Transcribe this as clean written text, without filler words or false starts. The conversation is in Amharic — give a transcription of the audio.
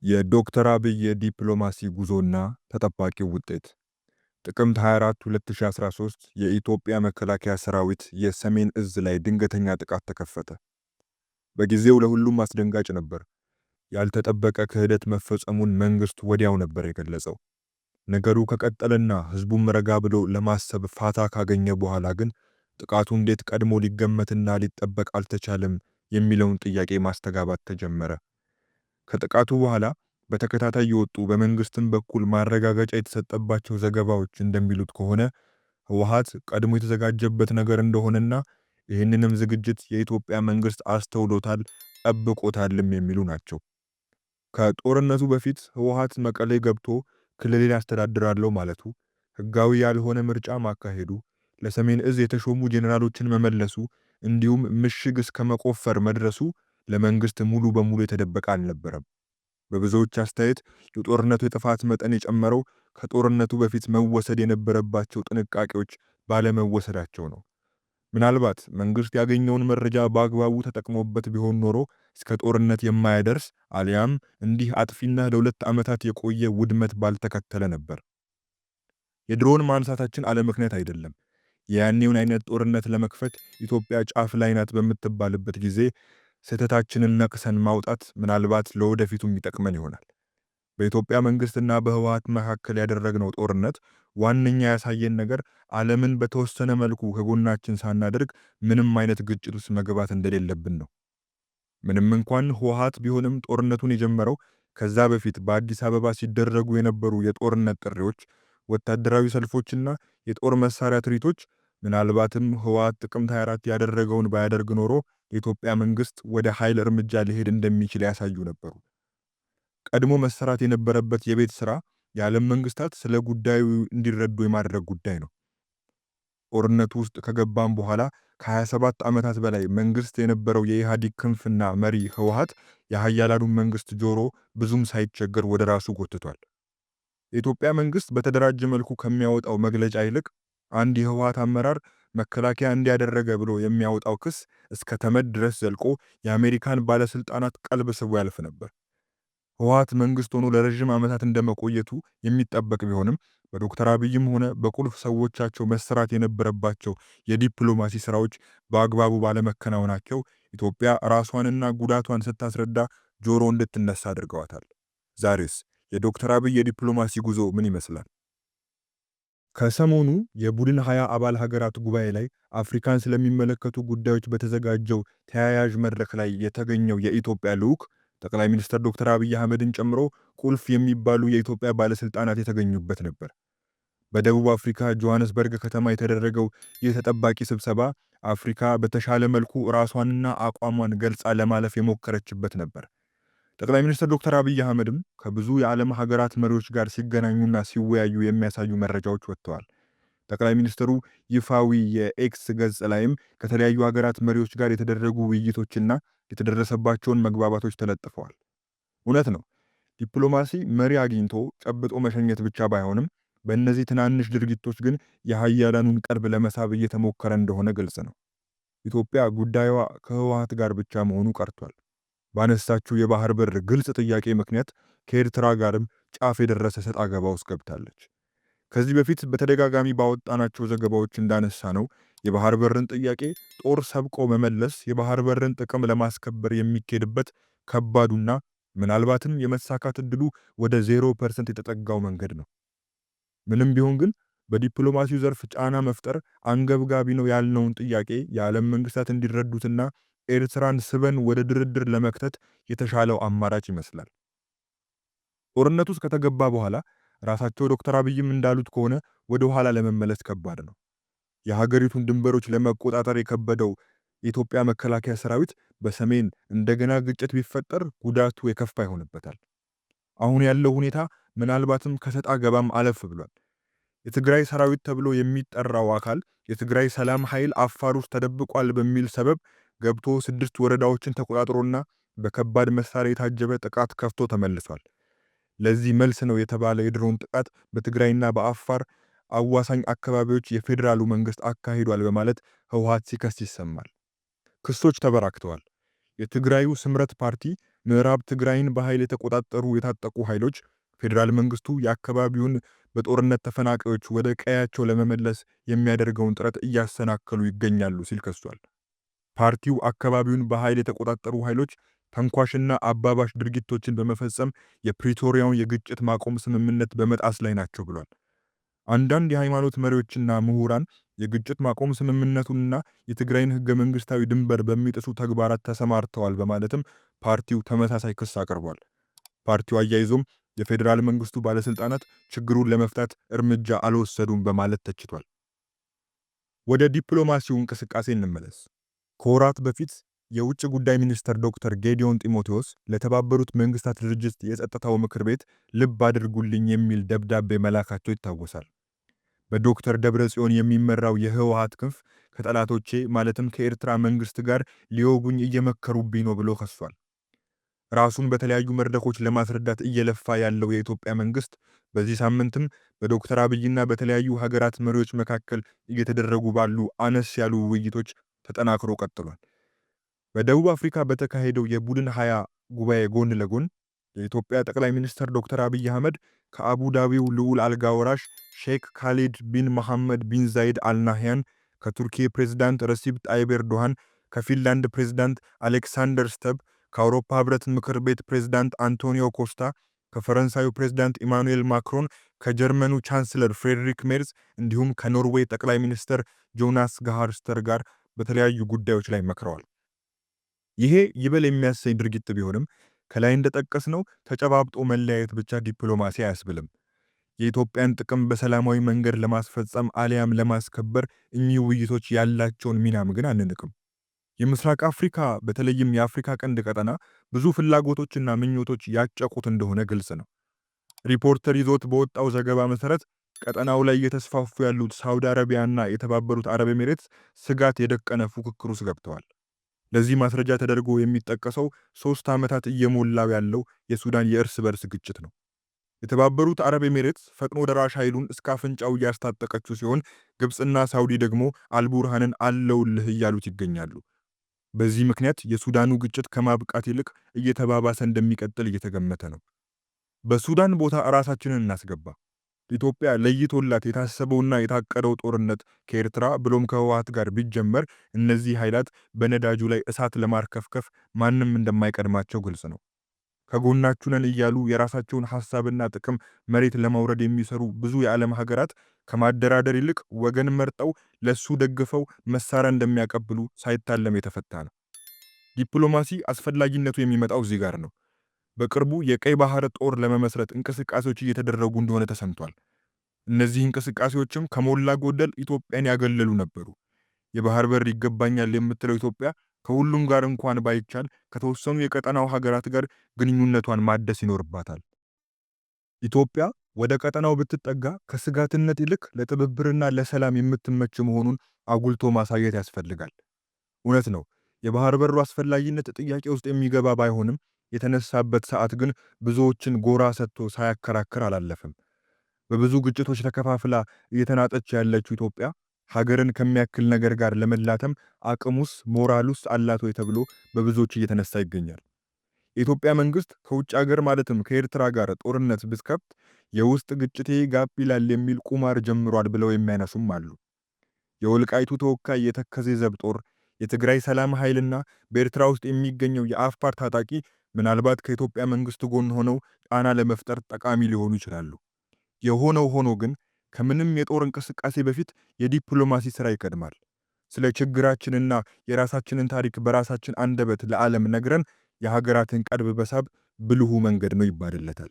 የዶክተር አብይ የዲፕሎማሲ ጉዞና ተጠባቂው ውጤት። ጥቅምት 24 2013 የኢትዮጵያ መከላከያ ሰራዊት የሰሜን እዝ ላይ ድንገተኛ ጥቃት ተከፈተ። በጊዜው ለሁሉም አስደንጋጭ ነበር። ያልተጠበቀ ክህደት መፈጸሙን መንግስት ወዲያው ነበር የገለጸው። ነገሩ ከቀጠለና ህዝቡም ረጋ ብሎ ለማሰብ ፋታ ካገኘ በኋላ ግን ጥቃቱ እንዴት ቀድሞ ሊገመትና ሊጠበቅ አልተቻለም የሚለውን ጥያቄ ማስተጋባት ተጀመረ። ከጥቃቱ በኋላ በተከታታይ የወጡ በመንግስትም በኩል ማረጋገጫ የተሰጠባቸው ዘገባዎች እንደሚሉት ከሆነ ህወሓት ቀድሞ የተዘጋጀበት ነገር እንደሆነና ይህንንም ዝግጅት የኢትዮጵያ መንግስት አስተውሎታል፣ ጠብቆታልም የሚሉ ናቸው። ከጦርነቱ በፊት ህወሓት መቀሌ ገብቶ ክልሌን ያስተዳድራለሁ ማለቱ፣ ህጋዊ ያልሆነ ምርጫ ማካሄዱ፣ ለሰሜን እዝ የተሾሙ ጄኔራሎችን መመለሱ እንዲሁም ምሽግ እስከ መቆፈር መድረሱ ለመንግስት ሙሉ በሙሉ የተደበቀ አልነበረም። በብዙዎች አስተያየት የጦርነቱ የጥፋት መጠን የጨመረው ከጦርነቱ በፊት መወሰድ የነበረባቸው ጥንቃቄዎች ባለመወሰዳቸው ነው። ምናልባት መንግስት ያገኘውን መረጃ በአግባቡ ተጠቅሞበት ቢሆን ኖሮ እስከ ጦርነት የማያደርስ አሊያም እንዲህ አጥፊና ለ2 ዓመታት የቆየ ውድመት ባልተከተለ ነበር። የድሮን ማንሳታችን አለ ምክንያት አይደለም። ያኔውን አይነት ጦርነት ለመክፈት ኢትዮጵያ ጫፍ ላይ ናት በምትባልበት ጊዜ ስህተታችንን ነቅሰን ማውጣት ምናልባት ለወደፊቱ የሚጠቅመን ይሆናል። በኢትዮጵያ መንግስትና በህወሓት መካከል ያደረግነው ጦርነት ዋነኛ ያሳየን ነገር ዓለምን በተወሰነ መልኩ ከጎናችን ሳናደርግ ምንም አይነት ግጭት ውስጥ መግባት እንደሌለብን ነው። ምንም እንኳን ህወሓት ቢሆንም ጦርነቱን የጀመረው ከዛ በፊት በአዲስ አበባ ሲደረጉ የነበሩ የጦርነት ጥሪዎች፣ ወታደራዊ ሰልፎችና የጦር መሳሪያ ትርኢቶች ምናልባትም ህወሓት ጥቅምት 24 ያደረገውን ባያደርግ ኖሮ የኢትዮጵያ መንግስት ወደ ኃይል እርምጃ ሊሄድ እንደሚችል ያሳዩ ነበሩ። ቀድሞ መሰራት የነበረበት የቤት ስራ የዓለም መንግስታት ስለ ጉዳዩ እንዲረዱ የማድረግ ጉዳይ ነው። ጦርነቱ ውስጥ ከገባም በኋላ ከ27 ዓመታት በላይ መንግስት የነበረው የኢህአዴግ ክንፍና መሪ ህወሓት የኃያላኑን መንግስት ጆሮ ብዙም ሳይቸገር ወደ ራሱ ጎትቷል። የኢትዮጵያ መንግስት በተደራጀ መልኩ ከሚያወጣው መግለጫ ይልቅ አንድ የህወሓት አመራር መከላከያ እንዲያደረገ ብሎ የሚያወጣው ክስ እስከ ተመድ ድረስ ዘልቆ የአሜሪካን ባለስልጣናት ቀልብ ስቦ ያልፍ ነበር። ህወሓት መንግስት ሆኖ ለረጅም ዓመታት እንደመቆየቱ የሚጠበቅ ቢሆንም በዶክተር አብይም ሆነ በቁልፍ ሰዎቻቸው መሰራት የነበረባቸው የዲፕሎማሲ ስራዎች በአግባቡ ባለመከናወናቸው ኢትዮጵያ ራሷንና ጉዳቷን ስታስረዳ ጆሮ እንድትነሳ አድርገዋታል። ዛሬስ የዶክተር አብይ የዲፕሎማሲ ጉዞ ምን ይመስላል? ከሰሞኑ የቡድን 20 አባል ሀገራት ጉባኤ ላይ አፍሪካን ስለሚመለከቱ ጉዳዮች በተዘጋጀው ተያያዥ መድረክ ላይ የተገኘው የኢትዮጵያ ልዑክ ጠቅላይ ሚኒስትር ዶክተር አብይ አህመድን ጨምሮ ቁልፍ የሚባሉ የኢትዮጵያ ባለስልጣናት የተገኙበት ነበር። በደቡብ አፍሪካ ጆሃንስበርግ ከተማ የተደረገው ይህ ተጠባቂ ስብሰባ አፍሪካ በተሻለ መልኩ ራሷንና አቋሟን ገልጻ ለማለፍ የሞከረችበት ነበር። ጠቅላይ ሚኒስትር ዶክተር አብይ አህመድም ከብዙ የዓለም ሀገራት መሪዎች ጋር ሲገናኙና ሲወያዩ የሚያሳዩ መረጃዎች ወጥተዋል። ጠቅላይ ሚኒስትሩ ይፋዊ የኤክስ ገጽ ላይም ከተለያዩ ሀገራት መሪዎች ጋር የተደረጉ ውይይቶችና የተደረሰባቸውን መግባባቶች ተለጥፈዋል። እውነት ነው፣ ዲፕሎማሲ መሪ አግኝቶ ጨብጦ መሸኘት ብቻ ባይሆንም በእነዚህ ትናንሽ ድርጊቶች ግን የኃያላኑን ቀልብ ለመሳብ እየተሞከረ እንደሆነ ግልጽ ነው። ኢትዮጵያ ጉዳዩዋ ከህወሓት ጋር ብቻ መሆኑ ቀርቷል። ባነሳችው የባህር በር ግልጽ ጥያቄ ምክንያት ከኤርትራ ጋርም ጫፍ የደረሰ ሰጣ ገባ ውስጥ ገብታለች። ከዚህ በፊት በተደጋጋሚ ባወጣናቸው ዘገባዎች እንዳነሳ ነው የባህር በርን ጥያቄ ጦር ሰብቆ መመለስ የባህር በርን ጥቅም ለማስከበር የሚኬድበት ከባዱና ምናልባትም የመሳካት እድሉ ወደ 0% የተጠጋው መንገድ ነው። ምንም ቢሆን ግን በዲፕሎማሲው ዘርፍ ጫና መፍጠር አንገብጋቢ ነው ያልነውን ጥያቄ የዓለም መንግስታት እንዲረዱትና ኤርትራን ስበን ወደ ድርድር ለመክተት የተሻለው አማራጭ ይመስላል። ጦርነቱ ውስጥ ከተገባ በኋላ ራሳቸው ዶክተር አብይም እንዳሉት ከሆነ ወደ ኋላ ለመመለስ ከባድ ነው። የሀገሪቱን ድንበሮች ለመቆጣጠር የከበደው የኢትዮጵያ መከላከያ ሰራዊት በሰሜን እንደገና ግጭት ቢፈጠር ጉዳቱ የከፋ ይሆንበታል። አሁን ያለው ሁኔታ ምናልባትም ከሰጣ ገባም አለፍ ብሏል። የትግራይ ሰራዊት ተብሎ የሚጠራው አካል የትግራይ ሰላም ኃይል አፋር ውስጥ ተደብቋል በሚል ሰበብ ገብቶ 6 ወረዳዎችን ተቆጣጥሮና በከባድ መሳሪያ የታጀበ ጥቃት ከፍቶ ተመልሷል። ለዚህ መልስ ነው የተባለ የድሮን ጥቃት በትግራይና በአፋር አዋሳኝ አካባቢዎች የፌዴራሉ መንግስት አካሂዷል በማለት ህወሓት ሲከስ ይሰማል። ክሶች ተበራክተዋል። የትግራዩ ስምረት ፓርቲ ምዕራብ ትግራይን በኃይል የተቆጣጠሩ የታጠቁ ኃይሎች ፌዴራል መንግስቱ የአካባቢውን በጦርነት ተፈናቃዮች ወደ ቀያቸው ለመመለስ የሚያደርገውን ጥረት እያሰናከሉ ይገኛሉ ሲል ከሷል። ፓርቲው አካባቢውን በኃይል የተቆጣጠሩ ኃይሎች ተንኳሽና አባባሽ ድርጊቶችን በመፈጸም የፕሪቶሪያውን የግጭት ማቆም ስምምነት በመጣስ ላይ ናቸው ብሏል። አንዳንድ የሃይማኖት መሪዎችና ምሁራን የግጭት ማቆም ስምምነቱንና የትግራይን ህገ መንግስታዊ ድንበር በሚጥሱ ተግባራት ተሰማርተዋል በማለትም ፓርቲው ተመሳሳይ ክስ አቅርቧል። ፓርቲው አያይዞም የፌዴራል መንግስቱ ባለስልጣናት ችግሩን ለመፍታት እርምጃ አልወሰዱም በማለት ተችቷል። ወደ ዲፕሎማሲው እንቅስቃሴ እንመለስ። ከወራት በፊት የውጭ ጉዳይ ሚኒስትር ዶክተር ጌዲዮን ጢሞቴዎስ ለተባበሩት መንግስታት ድርጅት የጸጥታው ምክር ቤት ልብ አድርጉልኝ የሚል ደብዳቤ መላካቸው ይታወሳል። በዶክተር ደብረጽዮን የሚመራው የህወሓት ክንፍ ከጠላቶቼ ማለትም ከኤርትራ መንግስት ጋር ሊወጉኝ እየመከሩብኝ ነው ብሎ ከሷል። ራሱን በተለያዩ መድረኮች ለማስረዳት እየለፋ ያለው የኢትዮጵያ መንግስት በዚህ ሳምንትም በዶክተር አብይና በተለያዩ ሀገራት መሪዎች መካከል እየተደረጉ ባሉ አነስ ያሉ ውይይቶች ተጠናክሮ ቀጥሏል። በደቡብ አፍሪካ በተካሄደው የቡድን 20 ጉባኤ ጎን ለጎን የኢትዮጵያ ጠቅላይ ሚኒስትር ዶክተር አብይ አህመድ ከአቡ ዳቢው ልዑል አልጋ ወራሽ ሼክ ካሊድ ቢን መሐመድ ቢን ዛይድ አልናህያን፣ ከቱርኪ ፕሬዝዳንት ረሲብ ጣይብ ኤርዶሃን፣ ከፊንላንድ ፕሬዝዳንት አሌክሳንደር ስተብ፣ ከአውሮፓ ህብረት ምክር ቤት ፕሬዝዳንት አንቶኒዮ ኮስታ፣ ከፈረንሳዩ ፕሬዝዳንት ኢማኑኤል ማክሮን፣ ከጀርመኑ ቻንስለር ፍሬድሪክ ሜርዝ እንዲሁም ከኖርዌይ ጠቅላይ ሚኒስትር ጆናስ ጋሃርስተር ጋር በተለያዩ ጉዳዮች ላይ መክረዋል። ይሄ ይበል የሚያሰኝ ድርጊት ቢሆንም ከላይ እንደጠቀስነው ተጨባብጦ መለያየት ብቻ ዲፕሎማሲ አያስብልም። የኢትዮጵያን ጥቅም በሰላማዊ መንገድ ለማስፈጸም አሊያም ለማስከበር እኚህ ውይይቶች ያላቸውን ሚናም ግን አንንቅም። የምስራቅ አፍሪካ በተለይም የአፍሪካ ቀንድ ቀጠና ብዙ ፍላጎቶችና ምኞቶች ያጨቁት እንደሆነ ግልጽ ነው። ሪፖርተር ይዞት በወጣው ዘገባ መሰረት ቀጠናው ላይ እየተስፋፉ ያሉት ሳውዲ አረቢያና የተባበሩት አረብ ኤሚሬትስ ስጋት የደቀነ ፉክክር ውስጥ ገብተዋል። ለዚህ ማስረጃ ተደርጎ የሚጠቀሰው 3 ዓመታት እየሞላው ያለው የሱዳን የእርስ በርስ ግጭት ነው። የተባበሩት አረብ ኤሚሬትስ ፈጥኖ ደራሽ ኃይሉን እስከ አፍንጫው እያስታጠቀችው ሲሆን ግብፅና ሳውዲ ደግሞ አልቡርሃንን አለውልህ እያሉት ይገኛሉ። በዚህ ምክንያት የሱዳኑ ግጭት ከማብቃት ይልቅ እየተባባሰ እንደሚቀጥል እየተገመተ ነው። በሱዳን ቦታ ራሳችንን እናስገባ። ኢትዮጵያ ለይቶላት የታሰበውና የታቀደው ጦርነት ከኤርትራ ብሎም ከህወሓት ጋር ቢጀመር እነዚህ ኃይላት በነዳጁ ላይ እሳት ለማርከፍከፍ ማንም እንደማይቀድማቸው ግልጽ ነው። ከጎናችሁ ነን እያሉ የራሳቸውን ሐሳብና ጥቅም መሬት ለማውረድ የሚሰሩ ብዙ የዓለም ሀገራት ከማደራደር ይልቅ ወገን መርጠው ለሱ ደግፈው መሳሪያ እንደሚያቀብሉ ሳይታለም የተፈታ ነው። ዲፕሎማሲ አስፈላጊነቱ የሚመጣው እዚህ ጋር ነው። በቅርቡ የቀይ ባህር ጦር ለመመስረት እንቅስቃሴዎች እየተደረጉ እንደሆነ ተሰምቷል። እነዚህ እንቅስቃሴዎችም ከሞላ ጎደል ኢትዮጵያን ያገለሉ ነበሩ። የባህር በር ይገባኛል የምትለው ኢትዮጵያ ከሁሉም ጋር እንኳን ባይቻል ከተወሰኑ የቀጠናው ሀገራት ጋር ግንኙነቷን ማደስ ይኖርባታል። ኢትዮጵያ ወደ ቀጠናው ብትጠጋ ከስጋትነት ይልቅ ለትብብርና ለሰላም የምትመች መሆኑን አጉልቶ ማሳየት ያስፈልጋል። እውነት ነው፣ የባህር በሩ አስፈላጊነት ጥያቄ ውስጥ የሚገባ ባይሆንም የተነሳበት ሰዓት ግን ብዙዎችን ጎራ ሰጥቶ ሳያከራክር አላለፈም። በብዙ ግጭቶች ተከፋፍላ እየተናጠች ያለችው ኢትዮጵያ ሀገርን ከሚያክል ነገር ጋር ለመላተም አቅሙስ ሞራሉስ አላት ወይ ተብሎ በብዙዎች እየተነሳ ይገኛል። የኢትዮጵያ መንግስት ከውጭ ሀገር ማለትም ከኤርትራ ጋር ጦርነት ብትከፍት የውስጥ ግጭቴ ጋብ ይላል የሚል ቁማር ጀምሯል ብለው የሚያነሱም አሉ። የወልቃይቱ ተወካይ የተከዜ ዘብ ጦር፣ የትግራይ ሰላም ኃይልና በኤርትራ ውስጥ የሚገኘው የአፋር ታጣቂ ምናልባት ከኢትዮጵያ መንግስት ጎን ሆነው ጫና ለመፍጠር ጠቃሚ ሊሆኑ ይችላሉ። የሆነው ሆኖ ግን ከምንም የጦር እንቅስቃሴ በፊት የዲፕሎማሲ ሥራ ይቀድማል። ስለ ችግራችንና የራሳችንን ታሪክ በራሳችን አንደበት ለዓለም ነግረን የሀገራትን ቀልብ በሳብ ብልሁ መንገድ ነው ይባልለታል።